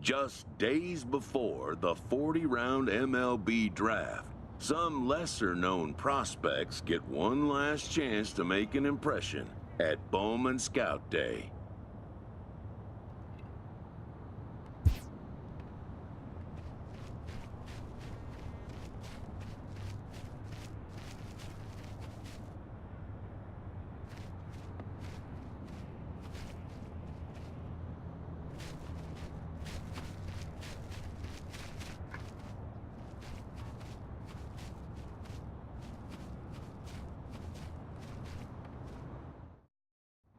Just days before the 40-round MLB draft, some lesser-known prospects get one last chance to make an impression at Bowman Scout Day.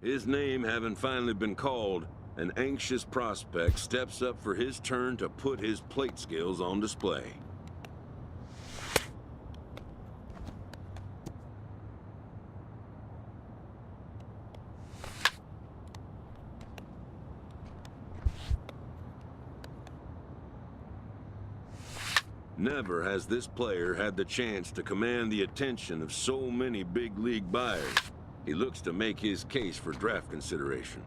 His name having finally been called, an anxious prospect steps up for his turn to put his plate skills on display. Never has this player had the chance to command the attention of so many big league buyers. He looks to make his case for draft consideration.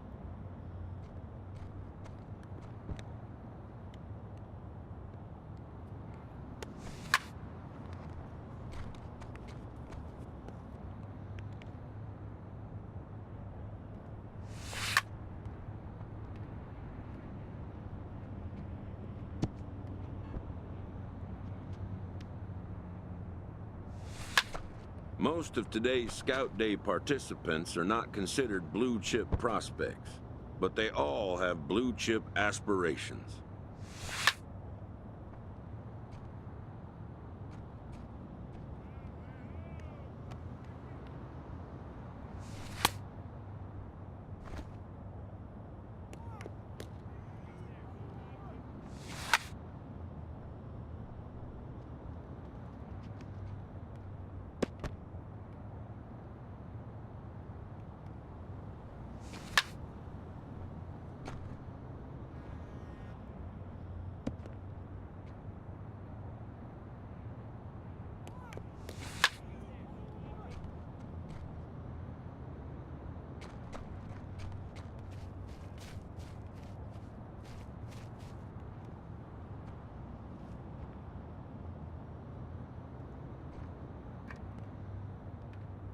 Most of today's Scout Day participants are not considered blue-chip prospects, but they all have blue-chip aspirations.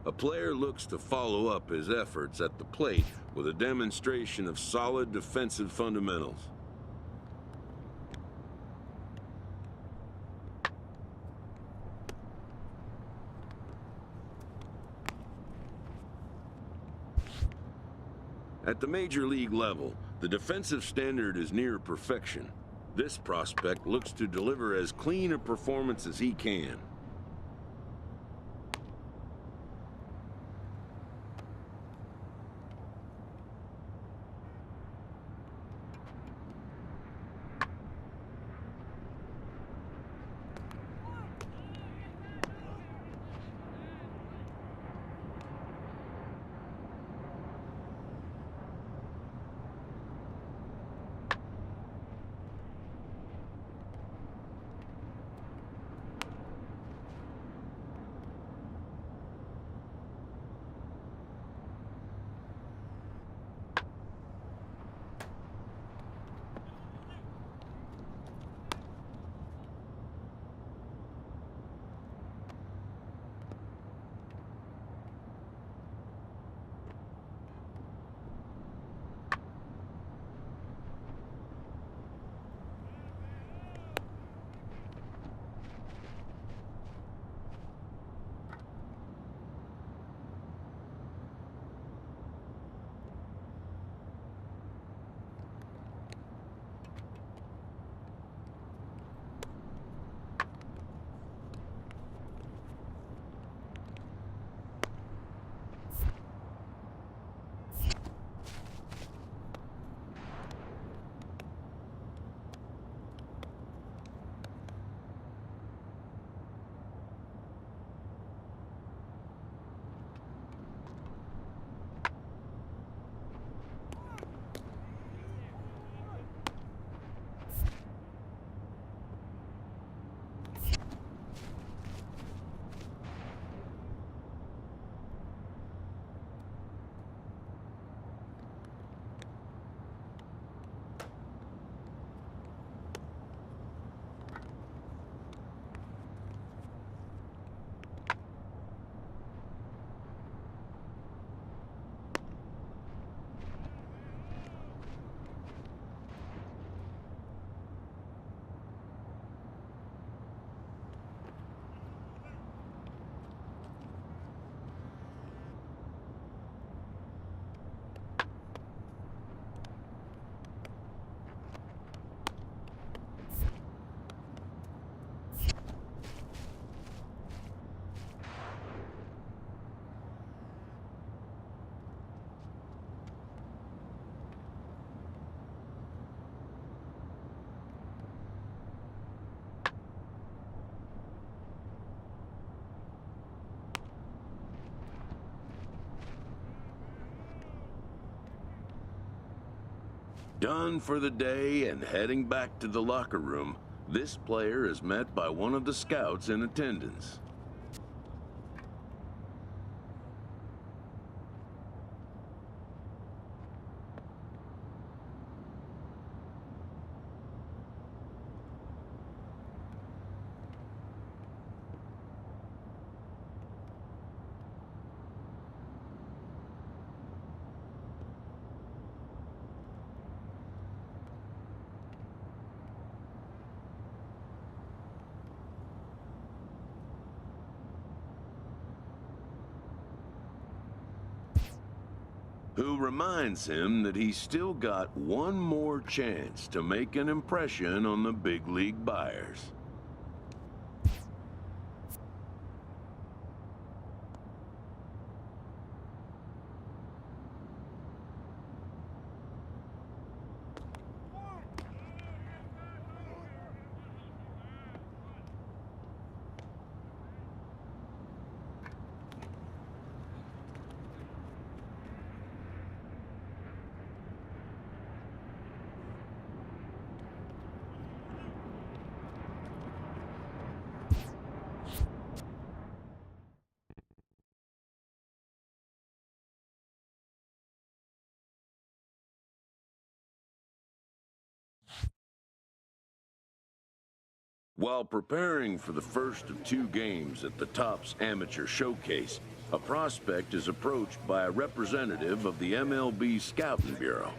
A player looks to follow up his efforts at the plate with a demonstration of solid defensive fundamentals. At the major league level, the defensive standard is near perfection. This prospect looks to deliver as clean a performance as he can. Done for the day and heading back to the locker room, this player is met by one of the scouts in attendance. Who reminds him that he's still got one more chance to make an impression on the big league buyers. While preparing for the first of 2 games at the Topps Amateur Showcase, a prospect is approached by a representative of the MLB Scouting Bureau.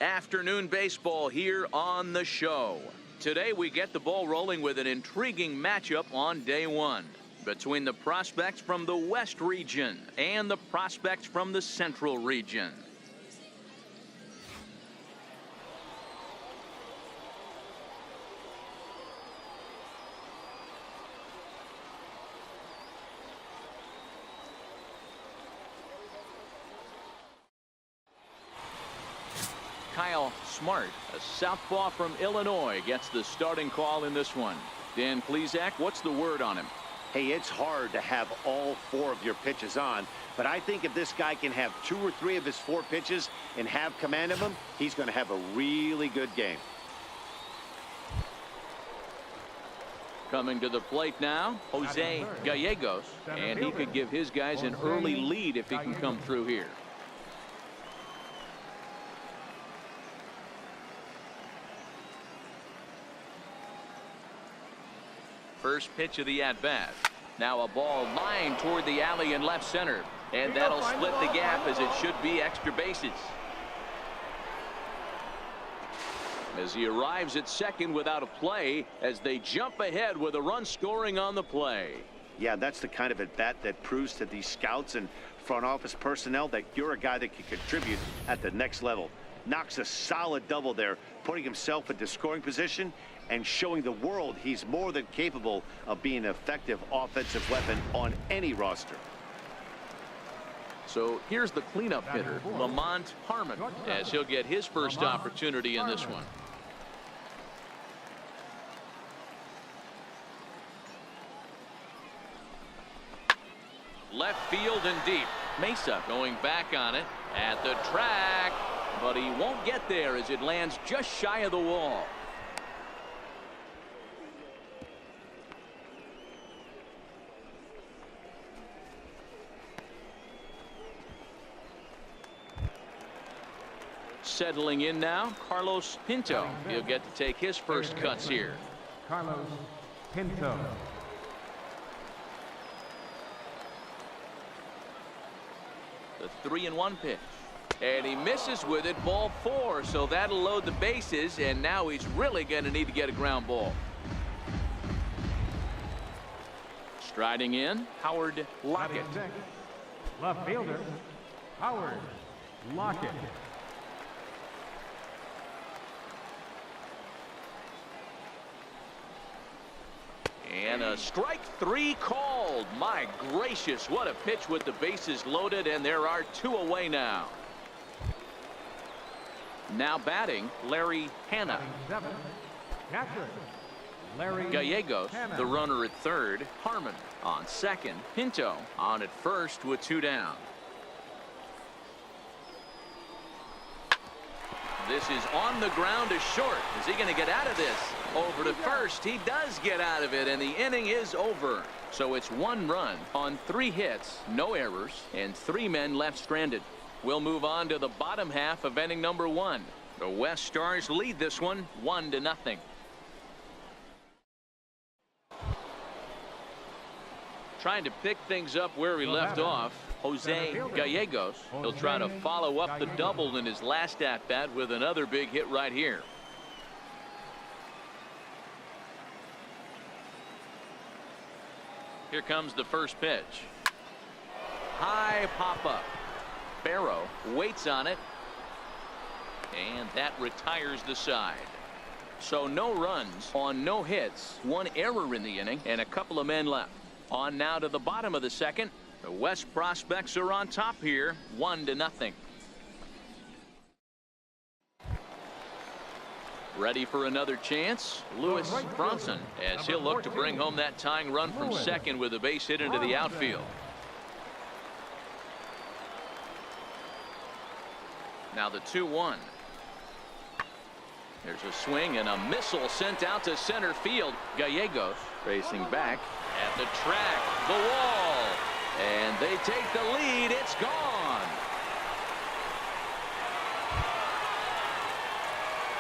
Afternoon baseball here on the show. Today we get the ball rolling with an intriguing matchup on day 1 between the prospects from the West region and the prospects from the Central region. Kyle Smart, a southpaw from Illinois, gets the starting call in this one. Dan Plesac, what's the word on him? Hey, it's hard to have all 4 of your pitches on, but I think if this guy can have 2 or 3 of his 4 pitches and have command of them, he's going to have a really good game. Coming to the plate now, Jose Gallegos, and he could give his guys an early lead if he can come through here. First pitch of the at-bat. Now a ball lined toward the alley in left center. And that'll split the gap as it should be extra bases. As he arrives at second without a play as they jump ahead with a run scoring on the play. Yeah, that's the kind of at-bat that proves to these scouts and front office personnel that you're a guy that can contribute at the next level. Knocks a solid double there, putting himself into scoring position and showing the world he's more than capable of being an effective offensive weapon on any roster. So here's the cleanup hitter, Lamont Harmon, as he'll get his first opportunity in this one. Left field and deep. Mesa going back on it at the track, but he won't get there as it lands just shy of the wall. Settling in now, Carlos Pinto. He'll get to take his first cuts here. Carlos Pinto. The 3-1 pitch. And he misses with it, ball 4, so that'll load the bases, and now he's really going to need to get a ground ball. Striding in, Howard Lockett. Left fielder, Howard Lockett. And a strike 3 called. My gracious, what a pitch with the bases loaded, and there are 2 away now. Now batting, Larry Hanna. Catcher, Larry Gallegos, Hanna. the runner at third. Harmon on second. Pinto on at first with 2 down. This is on the ground to short. Is he going to get out of this? Over to first. He does get out of it, and the inning is over. So it's 1 run on 3 hits, no errors, and 3 men left stranded. We'll move on to the bottom half of inning number 1. The West Stars lead this one 1-0. Trying to pick things up where he left off, Jose Gallegos. He'll try to follow up the double in his last at-bat with another big hit right here. Here comes the first pitch. High pop-up. Barrow waits on it, and that retires the side. So no runs on no hits, 1 error in the inning, and a couple of men left. On now to the bottom of the second. The West Prospects are on top here, 1-0. Ready for another chance, Lewis Bronson, as he'll look to bring home that tying run from second with a base hit into the outfield. Now the 2-1. There's a swing and a missile sent out to center field. Gallegos racing back at the track, the wall, and they take the lead. It's gone.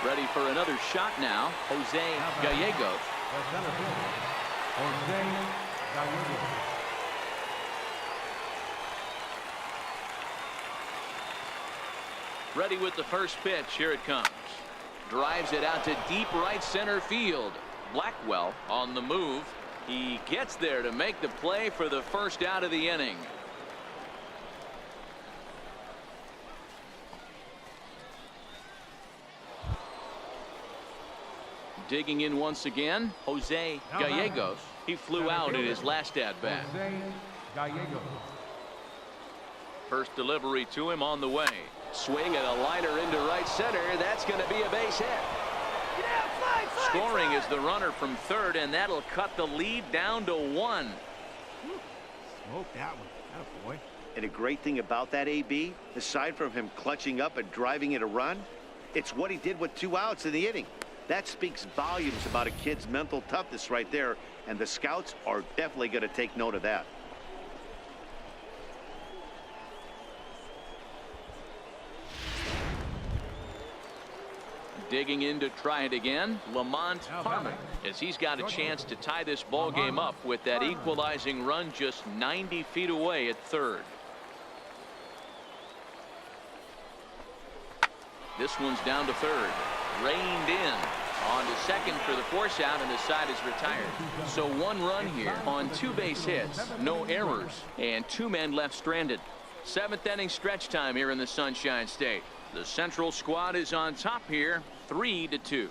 Ready for another shot now, Jose Gallegos. Jose Gallegos. Ready with the first pitch. Here it comes. Drives it out to deep right center field. Blackwell on the move. He gets there to make the play for the first out of the inning. Digging in once again, Jose Gallegos. He flew out in his last at-bat. Jose Gallegos. First delivery to him on the way. Swing and a liner into right center. That's going to be a base hit. Scoring is the runner from third, and that'll cut the lead down to 1. Smoke that one. Attaboy. And a great thing about that, AB, aside from him clutching up and driving it a run, it's what he did with 2 outs in the inning. That speaks volumes about a kid's mental toughness right there, and the scouts are definitely going to take note of that. Digging in to try it again, Lamont Harmon, as he's got a chance to tie this ball game up with that equalizing run just 90 feet away at third. This one's down to third. Reined in. On to second for the force out, and the side is retired. So 1 run here on 2 base hits, no errors, and 2 men left stranded. 7th inning stretch time here in the Sunshine State. The Central squad is on top here, 3-2.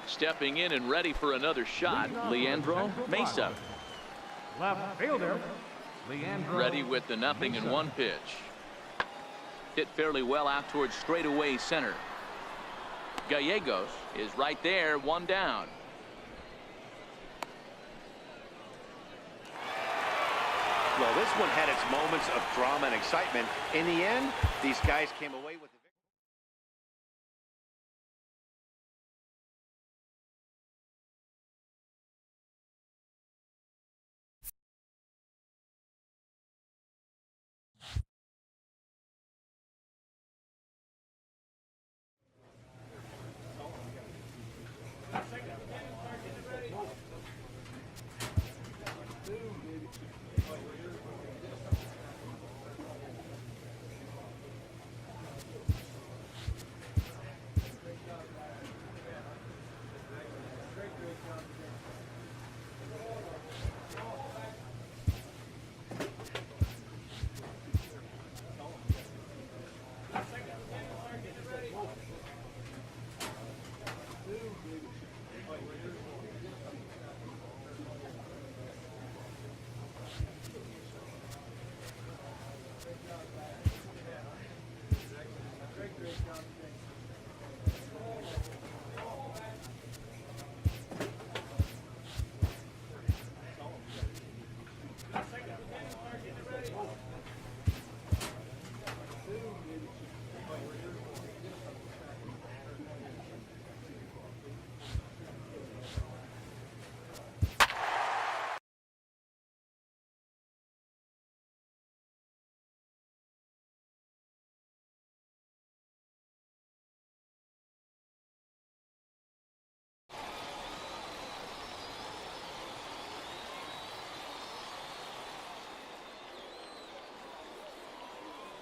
Stepping in and ready for another shot, Leandro Mesa. Left fielder, Leandro. Ready with the 0-1 pitch. Hit fairly well out towards straightaway center. Gallegos is right there, 1 down. Well, this one had its moments of drama and excitement. In the end, these guys came away with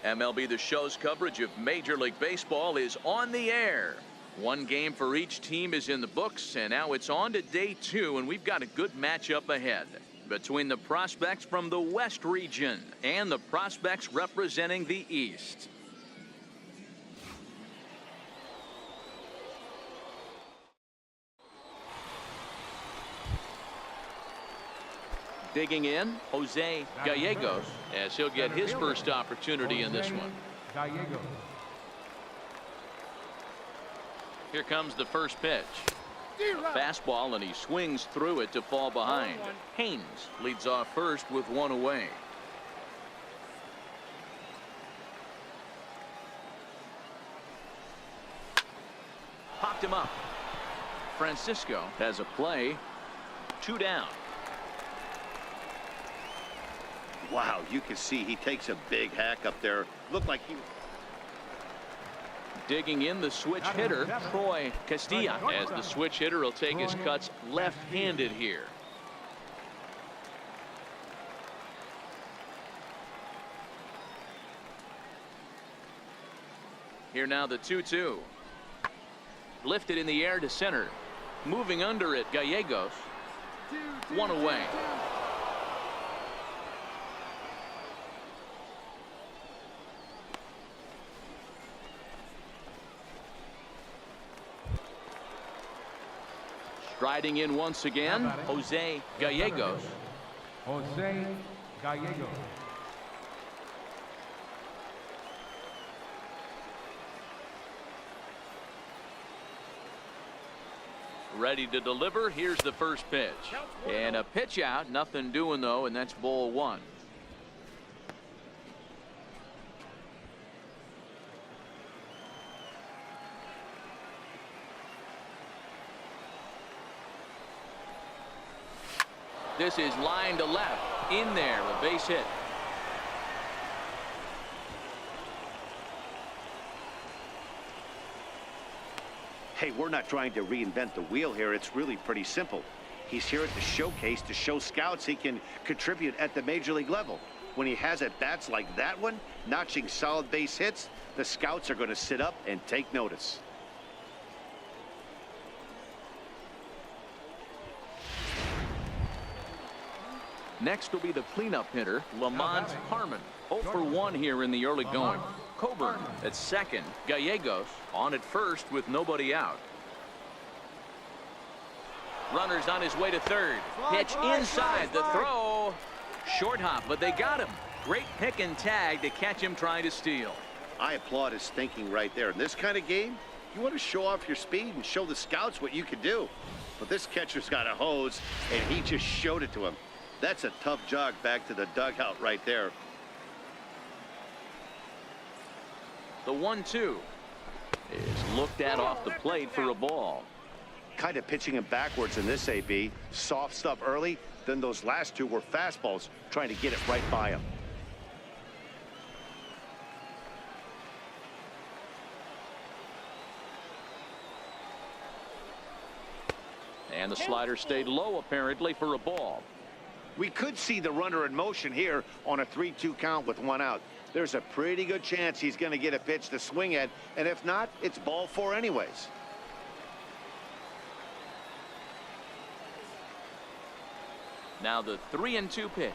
MLB The Show's coverage of Major League Baseball is on the air. One game for each team is in the books, and now it's on to day 2, and we've got a good matchup ahead between the prospects from the West region and the prospects representing the East. Digging in, Jose Gallegos, as he'll get his first opportunity in this one. Gallegos. Here comes the first pitch. Fastball, and he swings through it to fall behind. Haynes leads off first with one away. Popped him up. Francisco has a play. 2 down. Wow, you can see he takes a big hack up there. Looked like he... Digging in, the switch hitter, Troy Castilla, as the switch hitter will take his cuts left-handed here. Here now the 2-2. Lifted in the air to center. Moving under it, Gallegos. 1 away. Striding in once again, Jose Gallegos. Jose Gallegos. Ready to deliver. Here's the first pitch. And a pitch out. Nothing doing, though, and that's ball 1. This is line to left. In there, a base hit. Hey, we're not trying to reinvent the wheel here. It's really pretty simple. He's here at the showcase to show scouts he can contribute at the major league level. When he has at-bats like that one, notching solid base hits, the scouts are going to sit up and take notice. Next will be the cleanup hitter, Lamont Harmon. 0 for 1 here in the early going. Coburn at second. Gallegos on at first with nobody out. Runner's on his way to third. Pitch inside. The throw. Short hop, but they got him. Great pick and tag to catch him trying to steal. I applaud his thinking right there. In this kind of game, you want to show off your speed and show the scouts what you can do. But this catcher's got a hose, and he just showed it to him. That's a tough jog back to the dugout right there. The 1-2 is looked at off the plate for a ball. Kind of pitching him backwards in this AB. Soft stuff early, then those last 2 were fastballs, trying to get it right by him. And the slider stayed low apparently for a ball. We could see the runner in motion here on a 3-2 count with 1 out. There's a pretty good chance he's going to get a pitch to swing at, and if not, it's ball 4 anyways. Now the 3-2 pitch.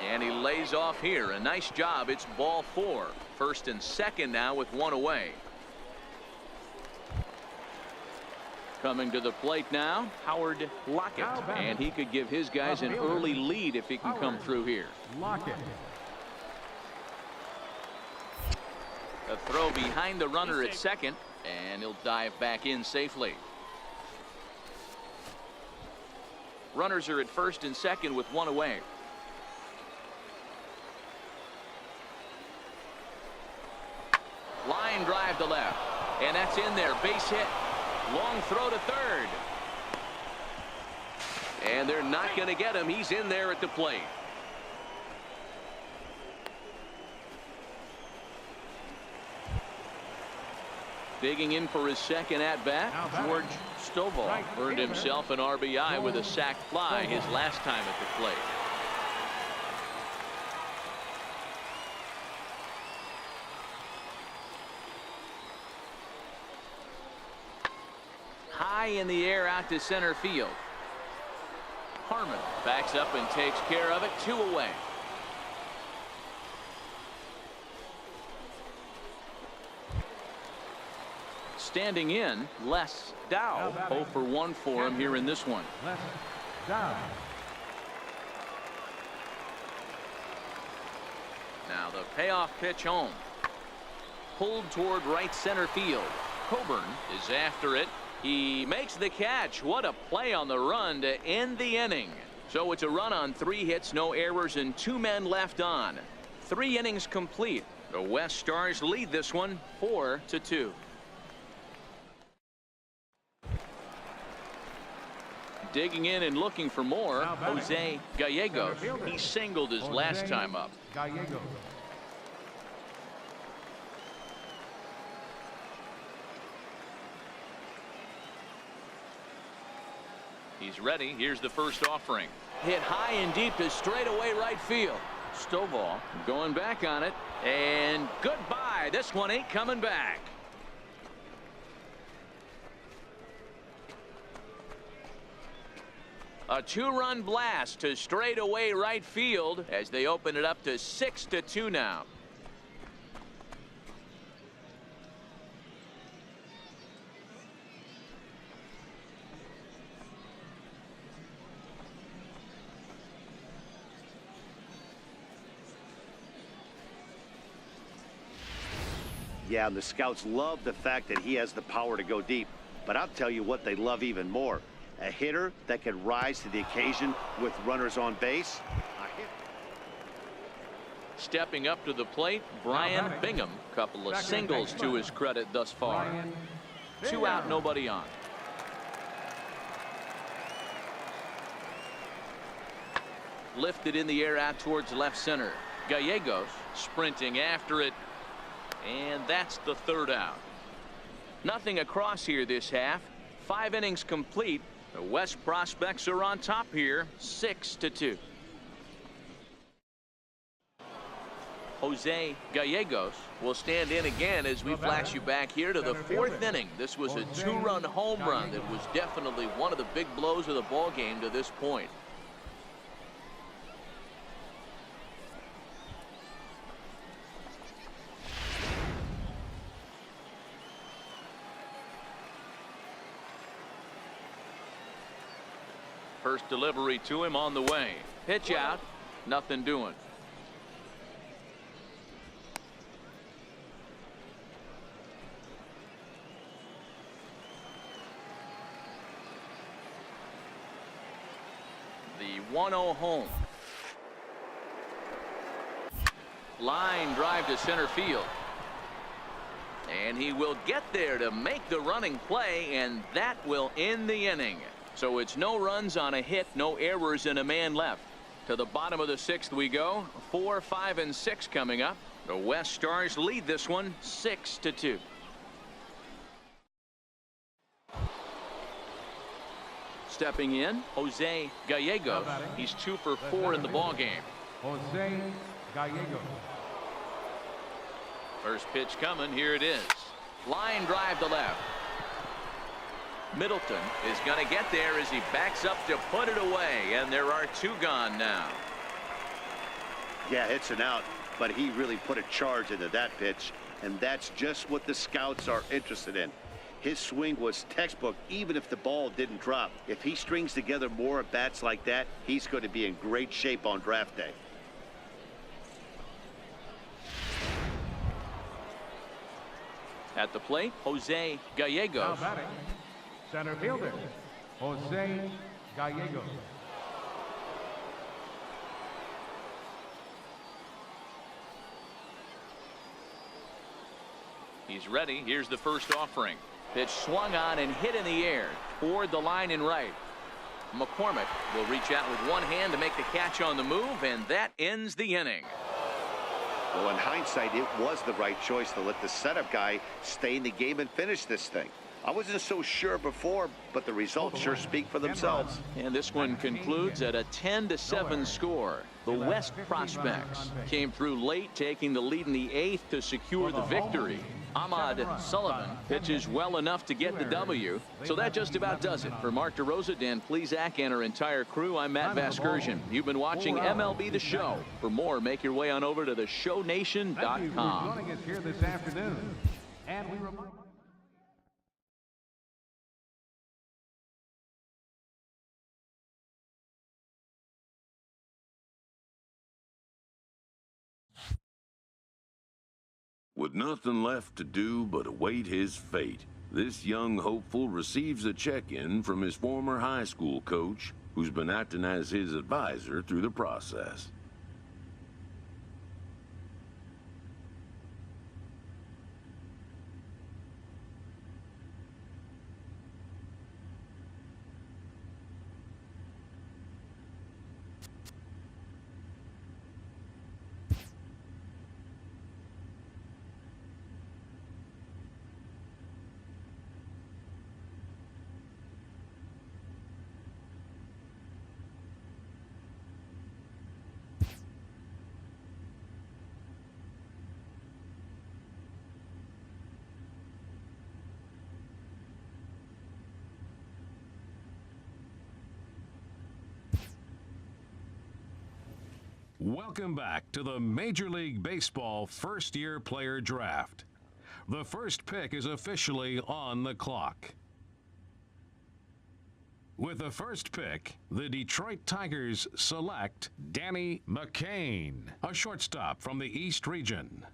And he lays off here. A nice job. It's ball 4. First and second now with 1 away. Coming to the plate now, Howard Lockett. And he could give his guys an early lead if he can come through here. Lockett. A throw behind the runner at second, and he'll dive back in safely. Runners are at first and second with one away. Line drive to left, and that's in there. Base hit. Long throw to third. And they're not going to get him. He's in there at the plate. Digging in for his second at-bat, George Stovall earned himself an RBI with a sac fly his last time at the plate. High in the air out to center field. Harmon backs up and takes care of it. 2 away. Standing in, Les Dow. 0 for 1 for him here in this one. Les Dow. Now the payoff pitch home. Pulled toward right center field. Coburn is after it. He makes the catch. What a play on the run to end the inning. So it's a run on 3 hits, no errors, and 2 men left on. 3 innings complete. The West Stars lead this one 4-2. Digging in and looking for more, Jose Gallegos. He singled his last time up. Gallegos. He's ready. Here's the first offering. Hit high and deep to straightaway right field. Stovall going back on it. And goodbye. This one ain't coming back. A 2-run blast to straightaway right field as they open it up to 6-2 now. Yeah, and the scouts love the fact that he has the power to go deep. But I'll tell you what they love even more. A hitter that can rise to the occasion with runners on base. Stepping up to the plate, Brian Bingham. Couple of singles to his credit thus far. 2 out, nobody on. Lifted in the air out towards left center. Gallegos sprinting after it. And that's the 3rd out. Nothing across here this half. 5 innings complete. The West Prospects are on top here, 6-2. Jose Gallegos will stand in again as we flash you back here to the 4th inning. This was a 2-run home run that was definitely one of the big blows of the ball game to this point. First delivery to him on the way. Pitch out. Nothing doing. The 1-0 home. Line drive to center field. And he will get there to make the running play, and that will end the inning. So it's no runs on a hit, no errors, and a man left. To the bottom of the 6th we go. 4, 5, and 6 coming up. The West Stars lead this one 6-2. Stepping in, Jose Gallegos. He's 2 for 4 in the ball game. Jose Gallegos. First pitch coming. Here it is. Line drive to left. Middleton is going to get there as he backs up to put it away, and there are 2 gone now. Yeah, it's an out, but he really put a charge into that pitch, and that's just what the scouts are interested in. His swing was textbook, even if the ball didn't drop. If he strings together more at-bats like that, he's going to be in great shape on draft day. At the plate, Jose Gallegos. Now batting, center fielder, Jose Gallegos. He's ready. Here's the first offering. Pitch swung on and hit in the air toward the line and right. McCormick will reach out with one hand to make the catch on the move, and that ends the inning. Well, in hindsight, it was the right choice to let the setup guy stay in the game and finish this thing. I wasn't so sure before, but the results sure speak for themselves. And this one concludes at a 10-7 score. The West Prospects came through late, taking the lead in the 8th to secure the victory. Ahmad Sullivan pitches well enough to get the W. So that just about does it. For Mark DeRosa, Dan Plesac, and our entire crew, I'm Matt Vasgersian. You've been watching MLB The Show. For more, make your way on over to theshownation.com. Thank you for joining us here this afternoon. And we remind With nothing left to do but await his fate, this young hopeful receives a check-in from his former high school coach, who's been acting as his advisor through the process. Welcome back to the Major League Baseball first-year player draft. The first pick is officially on the clock. With the first pick, the Detroit Tigers select Danny McCain, a shortstop from the East Region.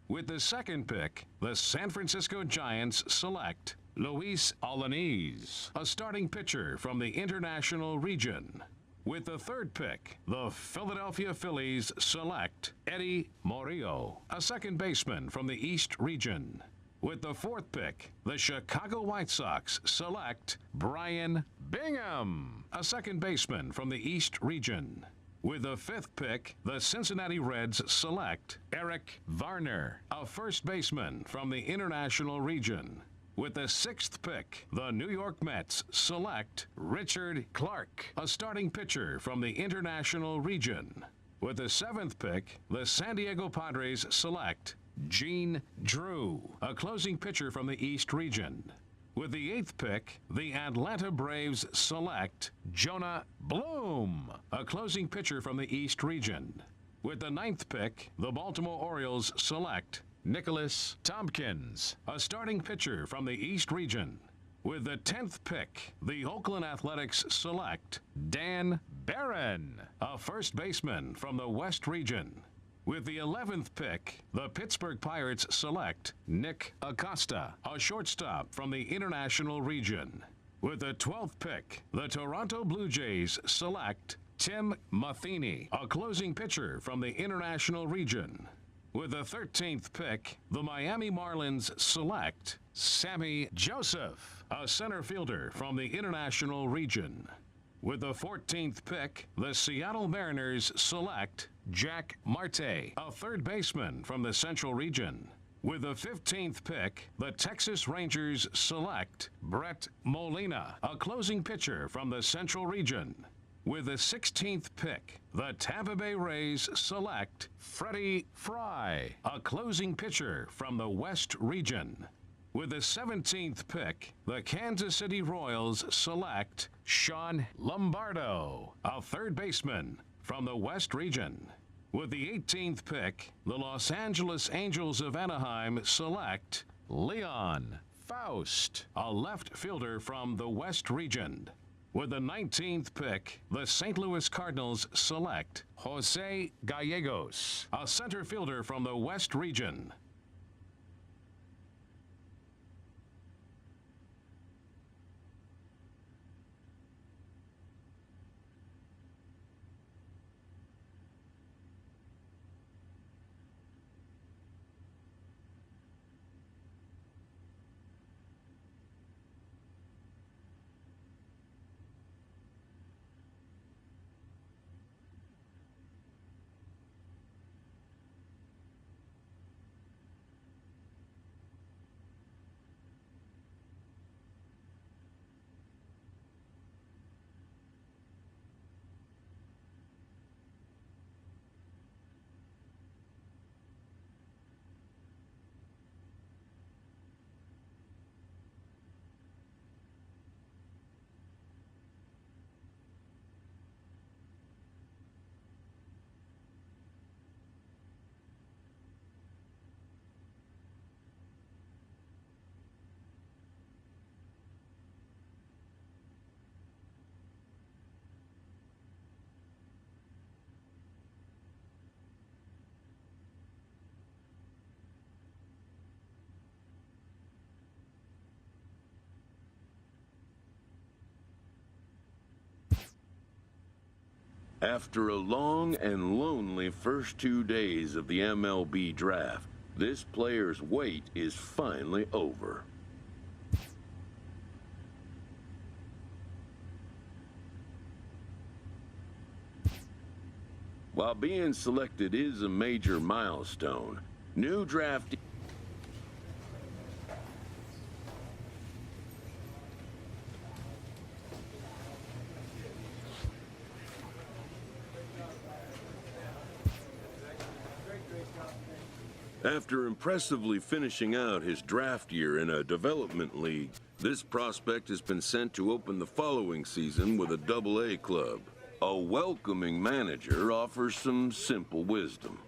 With the second pick, the San Francisco Giants select Luis Alanis, a starting pitcher from the International Region. With the third pick, the Philadelphia Phillies select Eddie Murillo, a second baseman from the East Region. With the fourth pick, the Chicago White Sox select Brian Bingham, a second baseman from the East Region. With the fifth pick, the Cincinnati Reds select Eric Varner, a first baseman from the International Region. With the sixth pick, the New York Mets select Richard Clark, a starting pitcher from the International Region. With the seventh pick, the San Diego Padres select Gene Drew, a closing pitcher from the East Region. With the eighth pick, the Atlanta Braves select Jonah Bloom, a closing pitcher from the East Region. With the ninth pick, the Baltimore Orioles select Nicholas Tompkins, a starting pitcher from the East Region. With the 10th pick, the Oakland Athletics select Dan Barron, a first baseman from the West Region. With the 11th pick, the Pittsburgh Pirates select Nick Acosta, a shortstop from the International Region. With the 12th pick, the Toronto Blue Jays select Tim Matheny, a closing pitcher from the International Region. With the 13th pick, the Miami Marlins select Sammy Joseph, a center fielder from the International Region. With the 14th pick, the Seattle Mariners select Jack Marte, a third baseman from the Central Region. With the 15th pick, the Texas Rangers select Brett Molina, a closing pitcher from the Central Region. With the 16th pick, the Tampa Bay Rays select Freddie Fry, a closing pitcher from the West Region. With the 17th pick, the Kansas City Royals select Sean Lombardo, a third baseman from the West Region. With the 18th pick, the Los Angeles Angels of Anaheim select Leon Faust, a left fielder from the West region. With the 19th pick, the St. Louis Cardinals select Jose Gallegos, a center fielder from the West region. After a long and lonely first 2 days of the MLB draft, this player's wait is finally over. While being selected is a major milestone, new draft After impressively finishing out his draft year in a development league, this prospect has been sent to open the following season with a Double-A club. A welcoming manager offers some simple wisdom.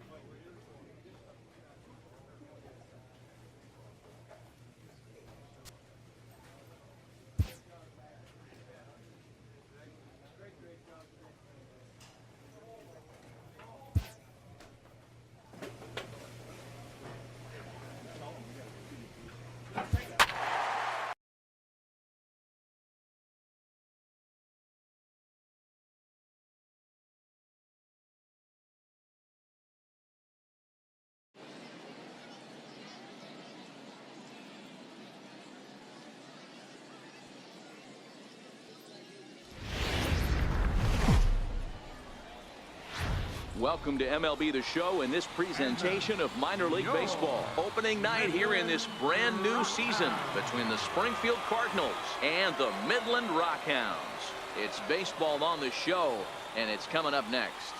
Welcome to MLB The Show and this presentation of minor league baseball. Opening night here in this brand new season between the Springfield Cardinals and the Midland Rockhounds. It's baseball on the show, and it's coming up next.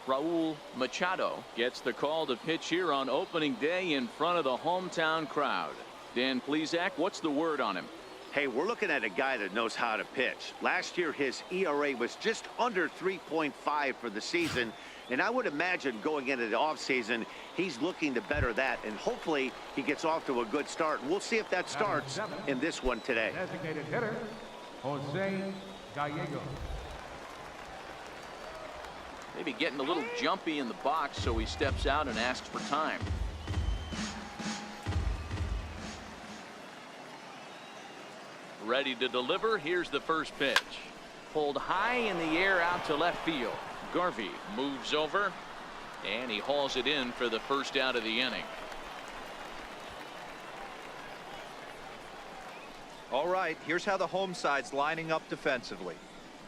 Raul Machado gets the call to pitch here on opening day in front of the hometown crowd. Dan Plesac, what's the word on him? Hey, we're looking at a guy that knows how to pitch. Last year, his ERA was just under 3.5 for the season, and I would imagine going into the offseason, he's looking to better that, and hopefully he gets off to a good start. We'll see if that starts in this one today. Designated hitter, Jose Gallegos. Maybe getting a little jumpy in the box, so he steps out and asks for time. Ready to deliver. Here's the first pitch. Pulled high in the air out to left field. Garvey moves over, and he hauls it in for the first out of the inning. All right, here's how the home side's lining up defensively.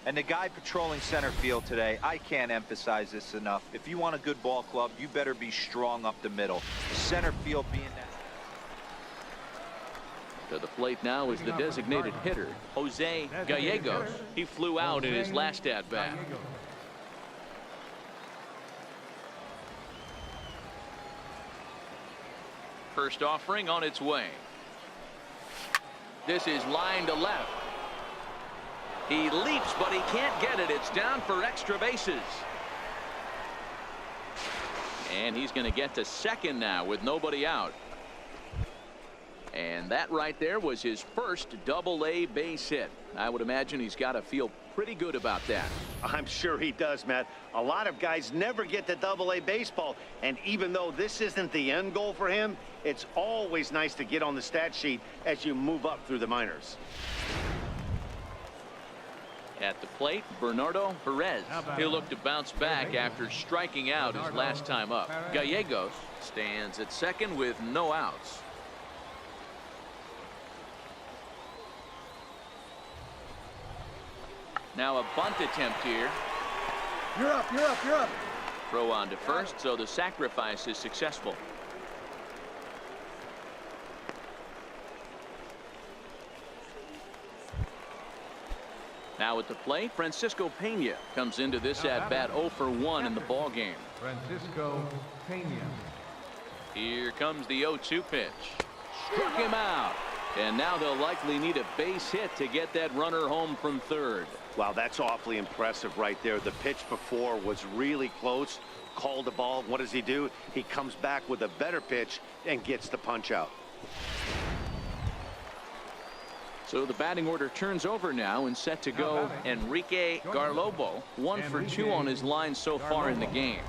And the guy patrolling center field today, I can't emphasize this enough. If you want a good ball club, you better be strong up the middle. Center field being that. To the plate now is the designated hitter, Jose Gallegos. He flew out in his last at-bat. First offering on its way. This is line to left. He leaps, but he can't get it. It's down for extra bases. And he's going to get to second now with nobody out. And that right there was his first double-A base hit. I would imagine he's got to feel pretty good about that. I'm sure he does, Matt. A lot of guys never get to double-A baseball, and even though this isn't the end goal for him, it's always nice to get on the stat sheet as you move up through the minors. At the plate, Bernardo Perez. He'll look to bounce back after striking out his last time up. Gallegos stands at second with no outs. Now a bunt attempt here. You're up, you're up, you're up. Throw on to first, so the sacrifice is successful. Now at the plate, Francisco Pena comes into this at-bat 0 for 1 in the ball game. Francisco Pena. Here comes the 0-2 pitch. Struck him out. And now they'll likely need a base hit to get that runner home from third. Wow, that's awfully impressive right there. The pitch before was really close. Called the ball. What does he do? He comes back with a better pitch and gets the punch out. So the batting order turns over now and set to go Enrique Garlobo. 1 for 2 on his line so far in the game.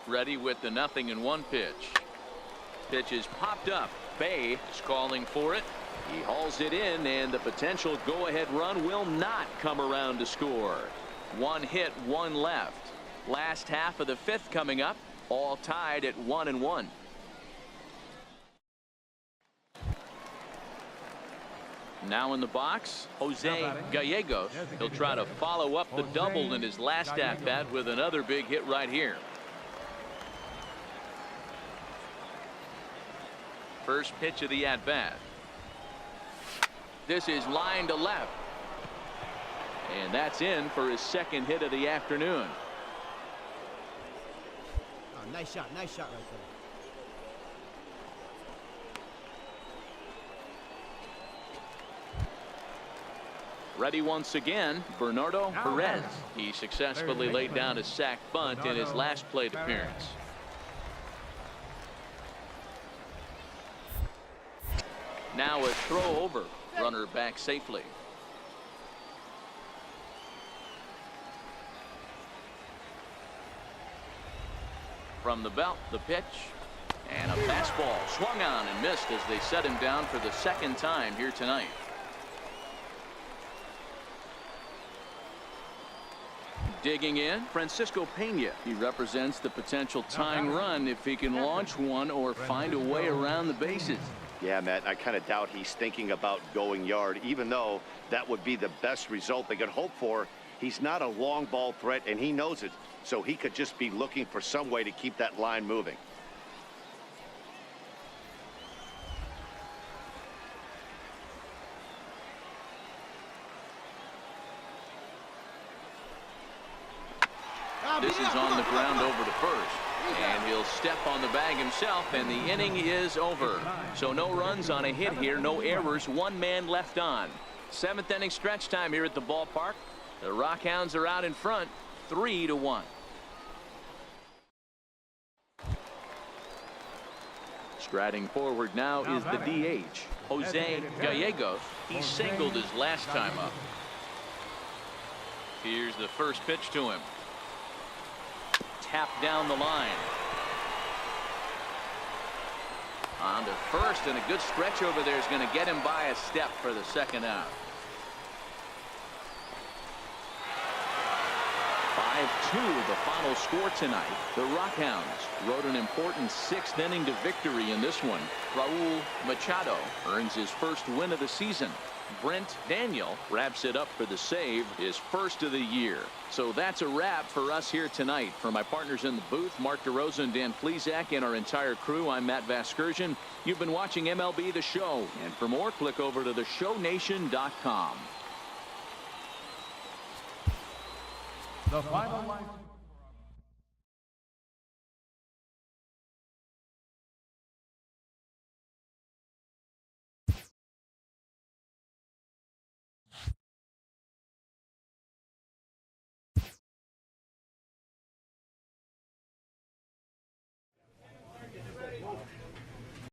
Ready with the 0-1 pitch. Pitch is popped up. Bay is calling for it. He hauls it in, and the potential go-ahead run will not come around to score. 1 hit, 1 left. Last half of the 5th coming up. All tied at 1-1. Now in the box, Jose Gallegos. He'll try to follow up the double in his last at-bat with another big hit right here. First pitch of the at-bat. This is line to left. And that's in for his second hit of the afternoon. Oh, nice shot right there. Ready once again, Bernardo Perez. He successfully laid down a sac bunt in his last plate appearance. Now a throw over. Runner back safely. From the belt, the pitch. And a fastball swung on and missed as they set him down for the second time here tonight. Digging in, Francisco Pena. He represents the potential tying run if he can launch one or find a way around the bases. Yeah, Matt, I kind of doubt he's thinking about going yard, even though that would be the best result they could hope for. He's not a long ball threat, and he knows it, so he could just be looking for some way to keep that line moving. This is on the ground over to first. And he'll step on the bag himself, and the inning is over. So no runs on a hit here, no errors, 1 man left on. 7th inning stretch time here at the ballpark. The Rockhounds are out in front, 3-1. Striding forward now is the DH, Jose Gallegos. He singled his last time up. Here's the first pitch to him. Tap down the line. On to first, and a good stretch over there is going to get him by a step for the second out. 5-2 the final score tonight. The Rockhounds rode an important 6th inning to victory in this one. Raul Machado earns his first win of the season. Brent Daniel wraps it up for the save, his first of the year. So that's a wrap for us here tonight. For my partners in the booth, Mark DeRosa and Dan Plesac, and our entire crew, I'm Matt Vasgersian. You've been watching MLB The Show. And for more, click over to theshownation.com. The final line.